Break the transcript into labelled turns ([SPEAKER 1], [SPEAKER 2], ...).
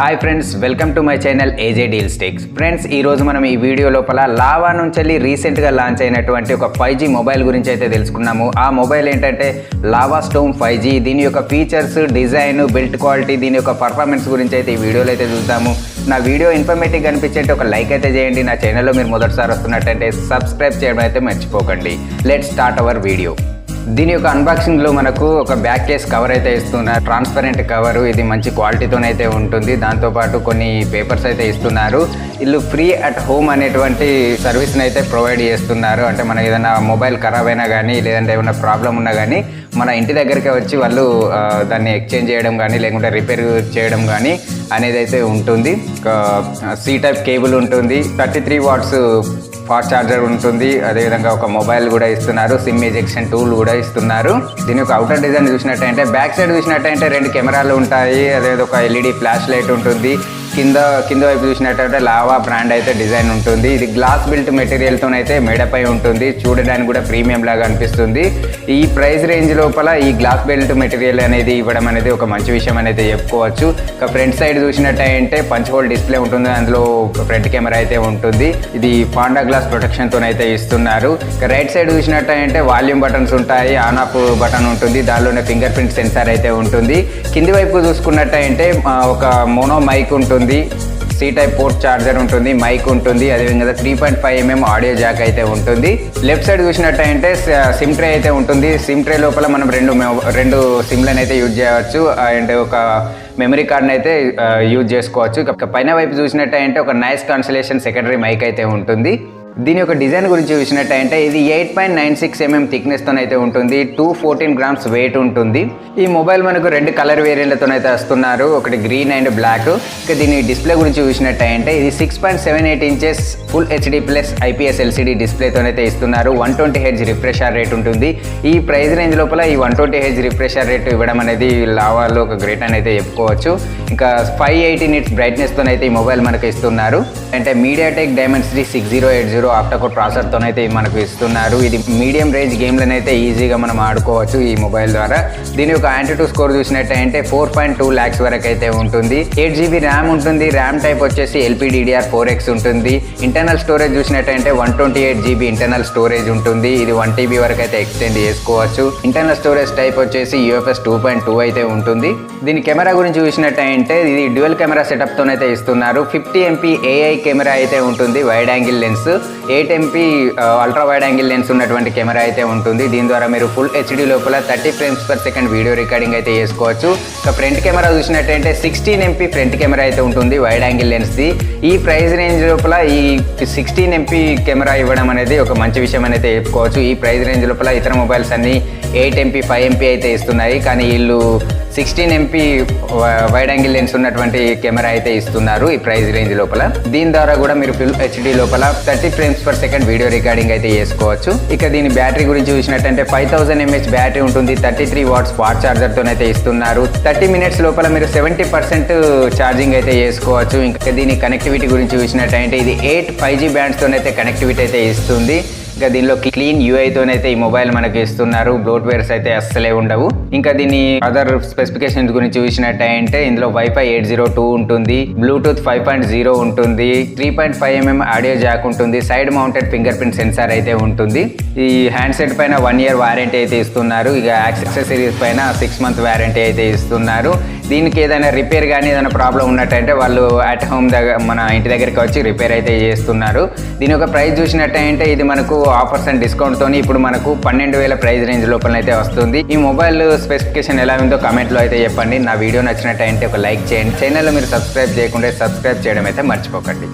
[SPEAKER 1] Hi friends, welcome to my channel AJ deals techs. Friends, ఈరోజు మనం ఈ video లోపల లావా నుంచి రీసెంట్గా లాంచ్ అయినటువంటి ఒక 5G మొబైల్ గురించి అయితే తెలుసుకున్నాము. ఆ మొబైల్ ఏంటంటే లావా స్టోమ్ 5G. దీని యొక్క ఫీచర్స్, డిజైన్, బిల్డ్ క్వాలిటీ, దీని యొక్క పర్ఫార్మెన్స్ గురించి అయితే ఈ వీడియోలో అయితే చూద్దాము. నా వీడియో ఇన్ఫర్మేటివ్ అనిపించేంటే ఒక లైక్ అయితే చేయండి. నా ఛానల్లో మీరు మొదటిసారి వస్తున్నట్టయితే సబ్స్క్రైబ్ చేయడం అయితే మర్చిపోకండి. Let's start our video. దీని యొక్క అన్బాక్సింగ్లో మనకు ఒక బ్యాక్ కేస్ కవర్ అయితే ఇస్తున్నారు. ట్రాన్స్పరెంట్ కవరు, ఇది మంచి క్వాలిటీతోనైతే ఉంటుంది. దాంతోపాటు కొన్ని పేపర్స్ అయితే ఇస్తున్నారు. వీళ్ళు ఫ్రీ అట్ హోమ్ అనేటువంటి సర్వీస్ని అయితే ప్రొవైడ్ చేస్తున్నారు. అంటే మనకి ఏదైనా మొబైల్ ఖరాబ్ అయినా కానీ, లేదంటే ఏమైనా ప్రాబ్లం ఉన్నా కానీ మన ఇంటి దగ్గరికి వచ్చి వాళ్ళు దాన్ని ఎక్స్చేంజ్ చేయడం కానీ, లేకుంటే రిపేర్ చేయడం కానీ అనేది అయితే ఉంటుంది. సి టైప్ కేబుల్ ఉంటుంది, 33 వాట్స్ ఫాస్ట్ ఛార్జర్ ఉంటుంది. అదేవిధంగా ఒక మొబైల్ కూడా ఇస్తున్నారు, సిమ్ ఎజెక్షన్ టూల్ కూడా ఇస్తున్నారు. దీని యొక్క అవుటర్ డిజైన్ చూసినట్టయితే, బ్యాక్ సైడ్ చూసినట్టయితే 2 కెమెరాలు ఉంటాయి. అదేవిధంగా ఒక ఎల్ఈడి ఫ్లాష్ లైట్ ఉంటుంది. కింద వైపు చూసినట్టయితే లావా బ్రాండ్ అయితే డిజైన్ ఉంటుంది. ఇది గ్లాస్ బిల్ట్ మెటీరియల్తోనైతే మేడపై ఉంటుంది. చూడడానికి కూడా ప్రీమియం లాగా అనిపిస్తుంది. ఈ ప్రైస్ రేంజ్ లోపల ఈ గ్లాస్ బిల్ట్ మెటీరియల్ అనేది ఇవ్వడం అనేది ఒక మంచి విషయం అనేది చెప్పుకోవచ్చు. ఇక ఫ్రంట్ సైడ్ చూసినట్టయితే పంచ్ హోల్ డిస్ప్లే ఉంటుంది. అందులో ఫ్రంట్ కెమెరా అయితే ఉంటుంది. ఇది పాండా గ్లాస్ ప్రొటెక్షన్తోనైతే ఇస్తున్నారు. ఇక రైట్ సైడ్ చూసినట్టయితే వాల్యూమ్ బటన్స్ ఉంటాయి, ఆన్ ఆఫ్ బటన్ ఉంటుంది. దానిలోనే ఫింగర్ ప్రింట్ సెన్సార్ అయితే ఉంటుంది. కింది వైపు చూసుకున్నట్టయితే ఒక మోనో మైక్ ఉంటుంది, సి టైప్ పోర్ట్ ఛార్జర్ ఉంటుంది, మైక్ ఉంటుంది. అదేవిధంగా 3.5mm ఆడియో జాక్ అయితే ఉంటుంది. లెఫ్ట్ సైడ్ చూసినట్టయితే సిమ్ ట్రే అయితే ఉంటుంది. సిమ్ ట్రే లోపల మనం రెండు సిమ్లను అయితే యూజ్ చేయవచ్చు. అండ్ ఒక మెమరీ కార్డ్ని అయితే యూజ్ చేసుకోవచ్చు. పైన వైపు చూసినట్టయితే ఒక నాయిస్ కాన్సలేషన్ సెకండరీ మైక్ అయితే ఉంటుంది. దీని యొక్క డిజైన్ గురించి చూసినట్టయితే ఇది 8.96mm థిక్నెస్తోనైతే ఉంటుంది. 214 grams వెయిట్ ఉంటుంది. ఈ మొబైల్ మనకు 2 కలర్ వేరియంట్లతోనైతే వస్తున్నారు, ఒకటి గ్రీన్ అండ్ బ్లాక్. ఇక దీని డిస్ప్లే గురించి చూసినట్టయితే ఇది 6.78 inches full HD plus IPS LCD డిస్ప్లేతోనైతే ఇస్తున్నారు. 120 Hz రిఫ్రెషర్ రేట్ ఉంటుంది. ఈ ప్రైస్ రేంజ్ లోపల ఈ 120 Hz రిఫ్రెషర్ రేట్ ఇవ్వడం అనేది లావాలో ఒక గ్రేట్ అని అయితే చెప్పుకోవచ్చు. ఇంకా 580 nits బ్రైట్నెస్తోనైతే ఈ మొబైల్ మనకు ఇస్తున్నారు. అంటే మీడియాటెక్ డైమెన్సిటీ 6080 ఆక్టాకోర్ ప్రాసెసర్తోనైతే మనకు ఇస్తున్నారు. ఇది మీడియం రేంజ్ గేమ్లను అయితే ఈజీగా మనం ఆడుకోవచ్చు ఈ మొబైల్ ద్వారా. దీని యొక్క యాంటిట్యూడ్ స్కోర్ చూసినట్టయితే 4.2 lakhs వరకు అయితే ఉంటుంది. 8GB ర్యామ్ ఉంటుంది. ర్యామ్ టైప్ వచ్చేసి LPDDR4X ఉంటుంది. ఇంటర్నల్ స్టోరేజ్ చూసినట్టయితే 128GB ఇంటర్నల్ స్టోరేజ్ ఉంటుంది. ఇది 1TB వరకు అయితే ఎక్స్టెండ్ చేసుకోవచ్చు. ఇంటర్నల్ స్టోరేజ్ టైప్ వచ్చేసి UFS 2.2 అయితే ఉంటుంది. దీని కెమెరా గురించి చూసినట్టయితే ఇది డ్యూయల్ కెమెరా సెటప్తోనైతే ఇస్తున్నారు. 50MP AI కెమెరా అయితే ఉంటుంది, wide angle lens. 8MP ultra wide angle lens ఉన్నటువంటి కెమెరా అయితే ఉంటుంది. దీని ద్వారా మీరు ఫుల్ హెచ్డి లోపల 30 frames/second వీడియో రికార్డింగ్ అయితే చేసుకోవచ్చు. ఇక ఫ్రంట్ కెమెరా చూసినట్టయితే 16MP ఫ్రంట్ కెమెరా అయితే ఉంటుంది, వైడ్ యాంగిల్ లెన్స్ది. ఈ ప్రైస్ రేంజ్ లోపల ఈ 16MP కెమెరా ఇవ్వడం అనేది ఒక మంచి విషయం అయితే చెప్పుకోవచ్చు. ఈ ప్రైస్ రేంజ్ లోపల ఇతర మొబైల్స్ అన్ని 8MP 5MP అయితే ఇస్తున్నాయి, కానీ వీళ్ళు 16MP వైడ్ యాంగిల్ లెన్స్ ఉన్నటువంటి కెమెరా అయితే ఇస్తున్నారు ఈ ప్రైస్ రేంజ్ లోపల. దీని ద్వారా కూడా మీరు ఫుల్ హెచ్డి లోపల 30 frames/second వీడియో రికార్డింగ్ అయితే చేసుకోవచ్చు. ఇక దీని బ్యాటరీ గురించి చూసినట్టంటే 5000 mAh బ్యాటరీ ఉంటుంది. 33 watts ఫాస్ట్ ఛార్జర్తోనైతే ఇస్తున్నారు. 30 minutes లోపల మీరు 70% ఛార్జింగ్ అయితే చేసుకోవచ్చు. ఇంకా దీని కనెక్టివిటీ గురించి చూసినట్టయితే ఇది 8 5G బ్యాండ్స్తోనైతే కనెక్టివిటీ అయితే ఇస్తుంది. ఇంకా దీనిలో క్లీన్ యూఐతోనైతే ఈ మొబైల్ మనకి ఇస్తున్నారు. బ్లోట్వేర్స్ అయితే అస్సలే ఉండవు. ఇంకా దీని అదర్ స్పెసిఫికేషన్స్ గురించి చూసినట్టయితే ఇందులో వైఫై 802 ఉంటుంది, బ్లూటూత్ 5.0 ఉంటుంది, 3.5mm ఆడియో జాక్ ఉంటుంది, side mounted finger print censor అయితే ఉంటుంది. ఈ హ్యాండ్సెట్ పైన 1 year వారంటీ అయితే ఇస్తున్నారు. ఇక యాక్సెసరీస్ పైన 6 month వారంటీ అయితే ఇస్తున్నారు. దీనికి ఏదైనా రిపేర్ కానీ ఏదైనా ప్రాబ్లం ఉన్నట్టయితే వాళ్ళు అట్ హోమ్ మన ఇంటి దగ్గరికి వచ్చి రిపేర్ అయితే చేస్తున్నారు. దీని యొక్క ప్రైస్ చూసినట్టయితే ఇది మనకు ఆఫర్స్ అండ్ డిస్కౌంట్తో ఇప్పుడు మనకు 12,000 ప్రైస్ రేంజ్ లోపల అయితే వస్తుంది. ఈ మొబైల్ స్పెసిఫికేషన్ ఎలా ఉందో కామెంట్లో అయితే చెప్పండి. నా వీడియో నచ్చినట్టయితే ఒక లైక్ చేయండి. ఛానల్లో మీరు సబ్స్క్రైబ్ చేయకుండా సబ్స్క్రైబ్ చేయడం అయితే మర్చిపోకండి.